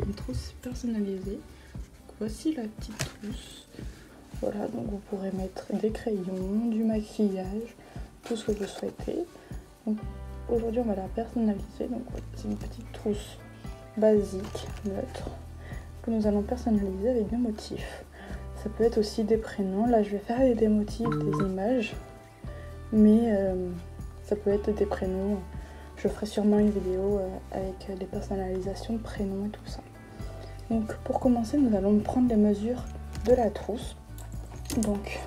une trousse personnalisée. Donc, voici la petite trousse. Voilà, donc vous pourrez mettre des crayons, du maquillage, tout ce que vous souhaitez. Donc aujourd'hui on va la personnaliser. Donc c'est une petite trousse basique, neutre, que nous allons personnaliser avec des motifs. Ça peut être aussi des prénoms. Là je vais faire des motifs, des images, mais ça peut être des prénoms. Je ferai sûrement une vidéo avec les personnalisations de prénoms et tout ça. Donc pour commencer, nous allons prendre les mesures de la trousse. Donc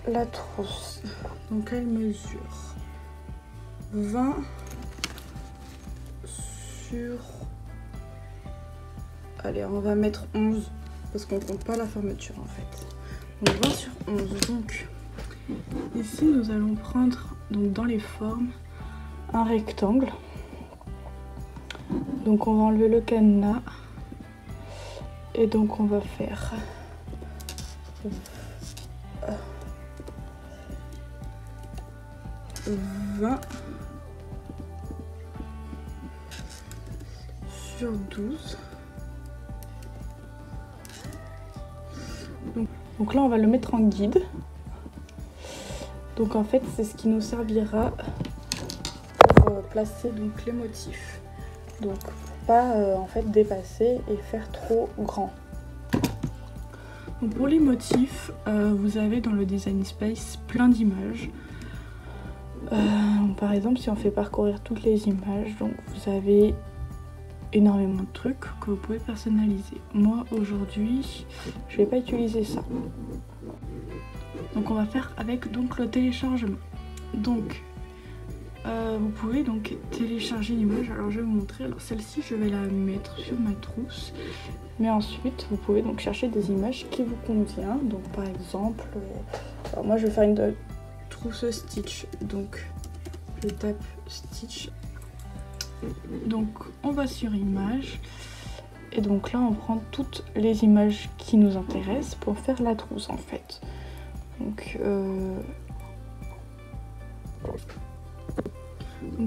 la trousse, donc elle mesure 20 sur... Allez, on va mettre 11 parce qu'on compte pas la fermeture en fait. Donc 20 sur 11. Donc ici nous allons prendre donc dans les formes un rectangle. Donc on va enlever le cadenas et donc on va faire 20 sur 12. Donc là on va le mettre en guide. Donc en fait c'est ce qui nous servira pour placer donc les motifs. Donc pas en fait dépasser et faire trop grand. Donc pour les motifs, vous avez dans le Design Space plein d'images. Par exemple, si on fait parcourir toutes les images, donc vous avez énormément de trucs que vous pouvez personnaliser. Moi aujourd'hui, je vais pas utiliser ça. Donc on va faire avec donc le téléchargement. Donc vous pouvez donc télécharger l'image. Alors je vais vous montrer. Alors celle-ci, je vais la mettre sur ma trousse. Mais ensuite, vous pouvez donc chercher des images qui vous conviennent. Donc par exemple, alors moi je vais faire une trousse Stitch. Donc je tape Stitch. Donc on va sur images. Et donc là on prend toutes les images qui nous intéressent pour faire la trousse en fait. Donc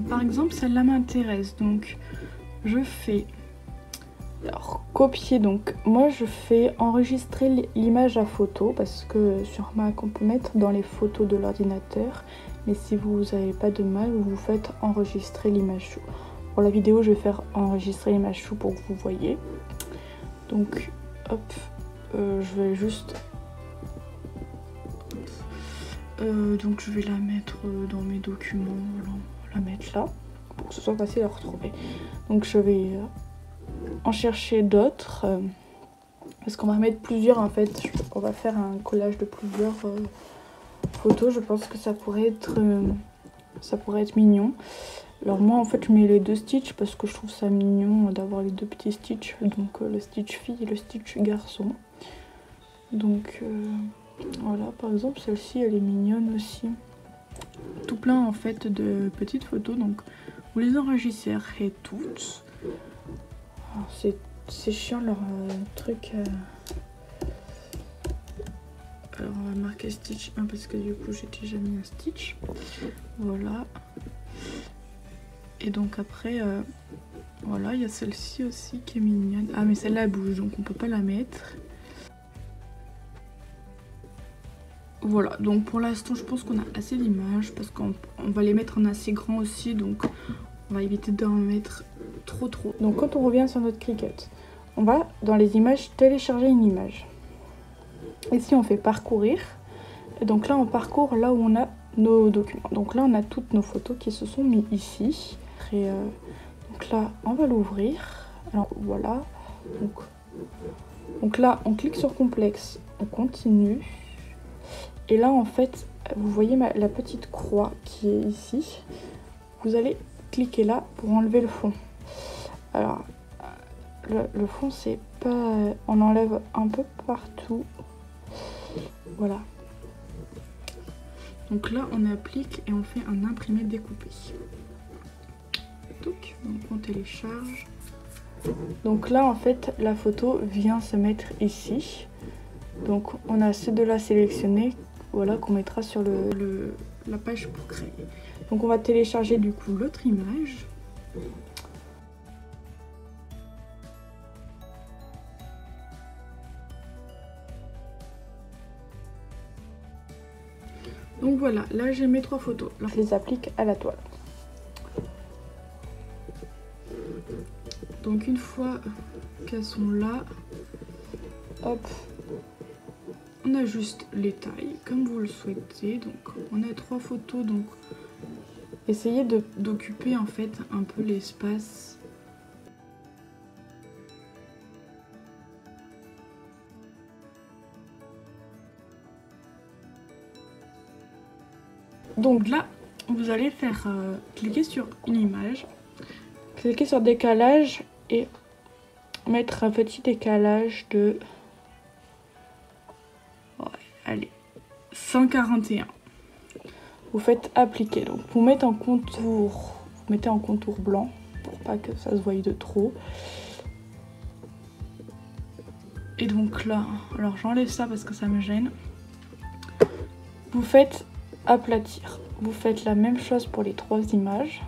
par exemple celle-là m'intéresse, donc je fais alors copier. Donc moi je fais enregistrer l'image à photo parce que sur Mac on peut mettre dans les photos de l'ordinateur, mais si vous n'avez pas de Mac vous faites enregistrer l'image chou. Pour la vidéo je vais faire enregistrer l'image chou pour que vous voyez. Donc hop, je vais juste donc je vais la mettre dans mes documents, voilà, la mettre là pour que ce soit facile à retrouver. Donc je vais en chercher d'autres parce qu'on va mettre plusieurs en fait. On va faire un collage de plusieurs photos. Je pense que ça pourrait être mignon. Alors moi en fait je mets les deux Stitch parce que je trouve ça mignon d'avoir les deux petits Stitch, donc le Stitch fille et le Stitch garçon. Donc voilà, par exemple celle-ci elle est mignonne aussi. Tout plein en fait de petites photos, donc vous les enregistrerez toutes. C'est chiant leur truc. Alors on va marquer Stitch 1 parce que du coup j'ai déjà mis un Stitch. Voilà. Et donc après, voilà, il y a celle-ci aussi qui est mignonne. Ah mais celle-là bouge donc on peut pas la mettre. Voilà, donc pour l'instant je pense qu'on a assez d'images parce qu'on va les mettre en assez grand aussi, donc on va éviter d'en mettre trop. Donc quand on revient sur notre Cricut, on va dans les images télécharger une image. Ici on fait parcourir, et donc là on parcourt là où on a nos documents. Donc là on a toutes nos photos qui se sont mises ici. Et donc là on va l'ouvrir. Alors voilà, donc là on clique sur complexe, on continue. Et là en fait vous voyez la petite croix qui est ici. Vous allez cliquer là pour enlever le fond. Alors le fond c'est pas... on enlève un peu partout. Voilà. Donc là on applique et on fait un imprimé découpé. Donc on télécharge. Donc là en fait la photo vient se mettre ici. Donc on a ces deux là sélectionnés, voilà, qu'on mettra sur la page pour créer. Donc on va télécharger du coup l'autre image. Donc voilà, là j'ai mes 3 photos. Là, je les applique à la toile. Donc une fois qu'elles sont là, hop, on ajuste les tailles comme vous le souhaitez. Donc on a 3 photos, donc essayez d'occuper en fait un peu l'espace. Donc là, vous allez faire cliquer sur une image, cliquer sur décalage et mettre un petit décalage de, ouais, allez, 141. Vous faites appliquer, donc vous mettez en contour, blanc pour pas que ça se voie de trop. Et donc là, alors j'enlève ça parce que ça me gêne. Vous faites aplatir. Vous faites la même chose pour les 3 images.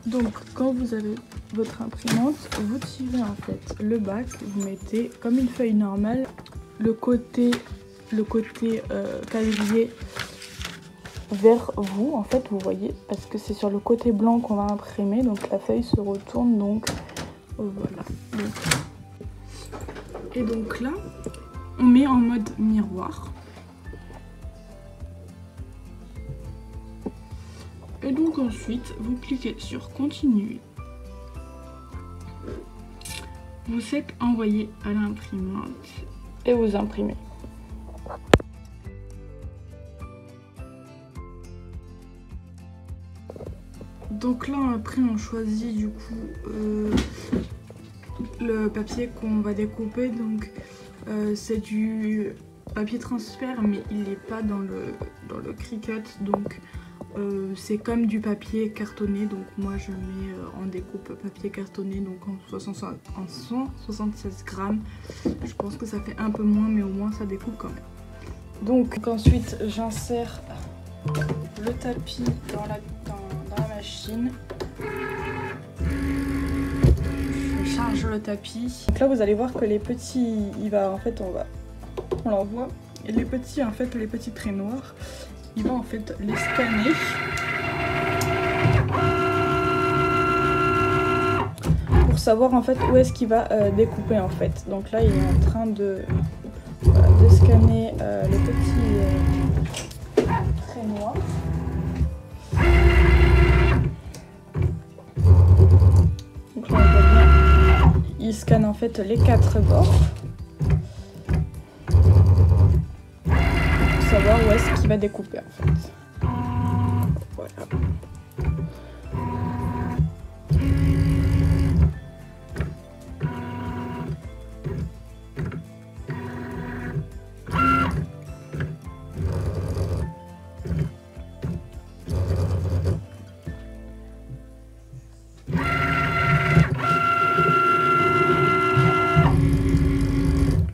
Donc quand vous avez votre imprimante, vous tirez en fait le bac, vous mettez comme une feuille normale, le côté cavalier vers vous, en fait vous voyez, parce que c'est sur le côté blanc qu'on va imprimer, donc la feuille se retourne, donc voilà. Et donc là, on met en mode miroir. Et donc ensuite, vous cliquez sur continuer. Vous faites envoyer à l'imprimante et vous imprimez. Donc là après on choisit du coup le papier qu'on va découper. Donc c'est du papier transfert mais il n'est pas dans le Cricut, donc c'est comme du papier cartonné. Donc moi je mets en découpe papier cartonné, donc en 176 grammes. Je pense que ça fait un peu moins mais au moins ça découpe quand même. Donc ensuite j'insère le tapis dans la machine. Je charge le tapis. Donc là vous allez voir que les petits, on l'envoie. Et les petits, en fait, les petits traits noirs, il va en fait les scanner. Pour savoir en fait où est-ce qu'il va découper en fait. Donc là il est en train de scanner les petits traits noirs. Donc là on voit bien, il scanne en fait les 4 bords. Pour savoir où est-ce qu'il va découper en fait. Voilà.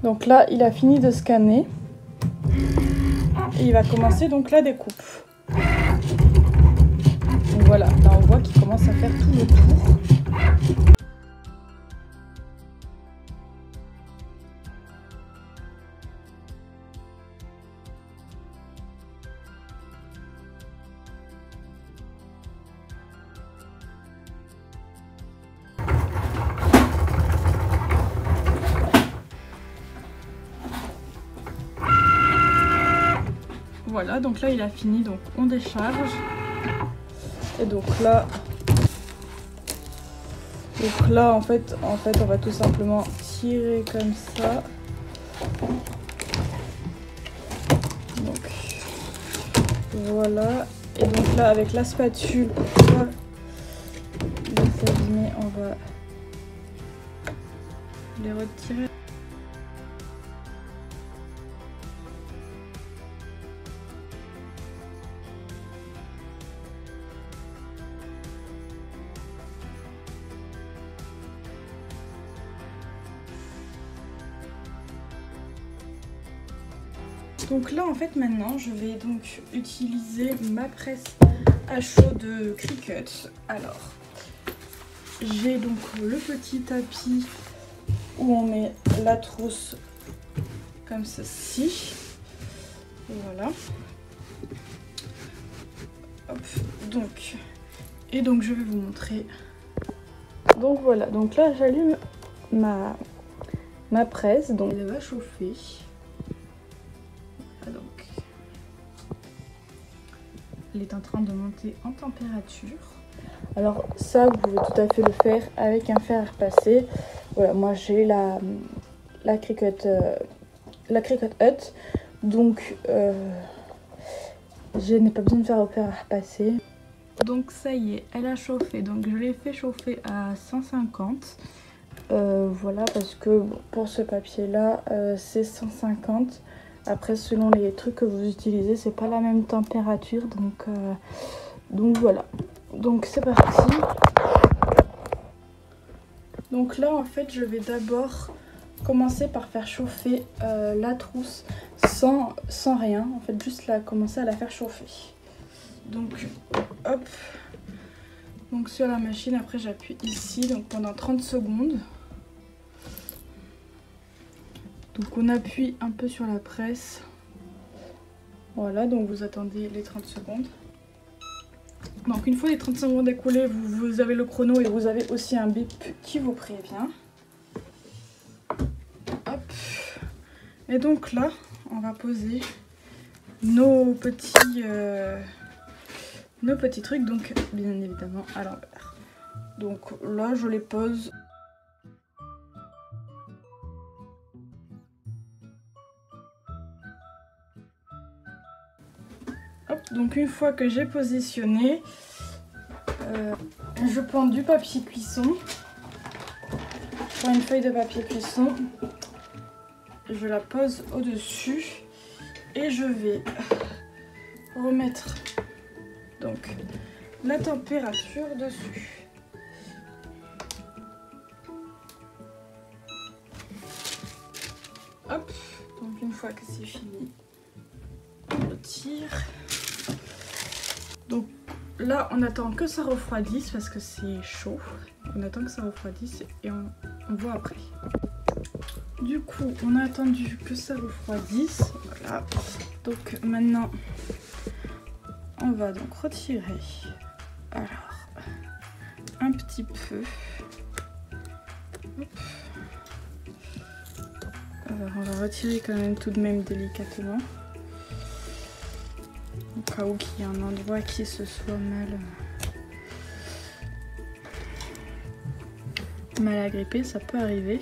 Donc là, il a fini de scanner et il va commencer donc la découpe. Donc voilà, là on voit qu'il commence à faire tout le tour. Voilà, donc là il a fini, donc on décharge. Et donc là en fait on va tout simplement tirer comme ça. Donc voilà. Et donc là avec la spatule, on va les retirer. Donc là en fait maintenant je vais donc utiliser ma presse à chaud de Cricut. Alors j'ai donc le petit tapis où on met la trousse comme ceci. Voilà. Hop, donc. Et donc je vais vous montrer. Donc voilà, donc là j'allume ma presse, donc elle va chauffer. Voilà, donc elle est en train de monter en température. Alors ça vous pouvez tout à fait le faire avec un fer à repasser. Voilà, moi j'ai la Cricut Hut, donc je n'ai pas besoin de faire au fer à repasser. Donc ça y est, elle a chauffé, donc je l'ai fait chauffer à 150. Voilà, parce que pour ce papier là c'est 150. Après selon les trucs que vous utilisez c'est pas la même température, donc voilà. Donc c'est parti. Donc là en fait je vais d'abord commencer par faire chauffer la trousse sans rien, en fait juste là commencer à la faire chauffer. Donc hop, donc sur la machine, après j'appuie ici donc pendant 30 secondes. Donc on appuie un peu sur la presse. Voilà, donc vous attendez les 30 secondes. Donc une fois les 30 secondes écoulées, vous avez le chrono et vous avez aussi un bip qui vous prévient. Hop. Et donc là, on va poser nos petits trucs, donc bien évidemment à l'envers. Donc là je les pose. Hop, donc une fois que j'ai positionné, je prends du papier cuisson. Je prends une feuille de papier cuisson, je la pose au-dessus et je vais remettre donc la température dessus. Hop, donc une fois que c'est fini, on retire. Donc là on attend que ça refroidisse parce que c'est chaud. On attend que ça refroidisse et on voit après. Du coup on a attendu que ça refroidisse. Voilà. Donc maintenant on va donc retirer. Alors un petit peu. Hop. Alors on va retirer quand même tout de même délicatement. Au cas où qu'il y ait un endroit qui se soit mal agrippé, ça peut arriver.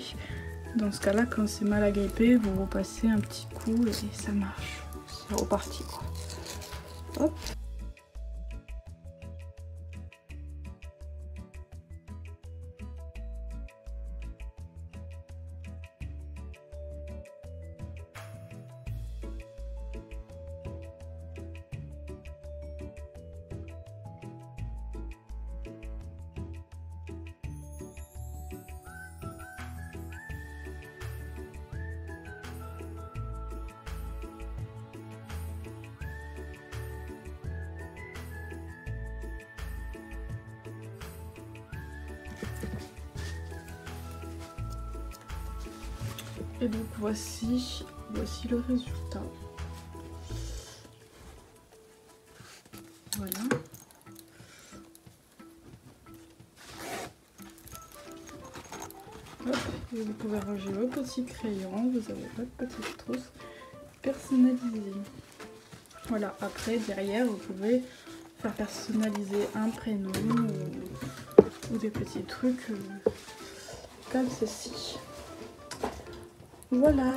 Dans ce cas-là, quand c'est mal agrippé, vous repassez un petit coup et ça marche. C'est reparti quoi. Hop. Et donc voici le résultat. Voilà. Hop, et vous pouvez ranger vos petits crayons, vous avez votre petite trousse personnalisée. Voilà, après derrière vous pouvez faire personnaliser un prénom ou des petits trucs comme ceci. Voilà.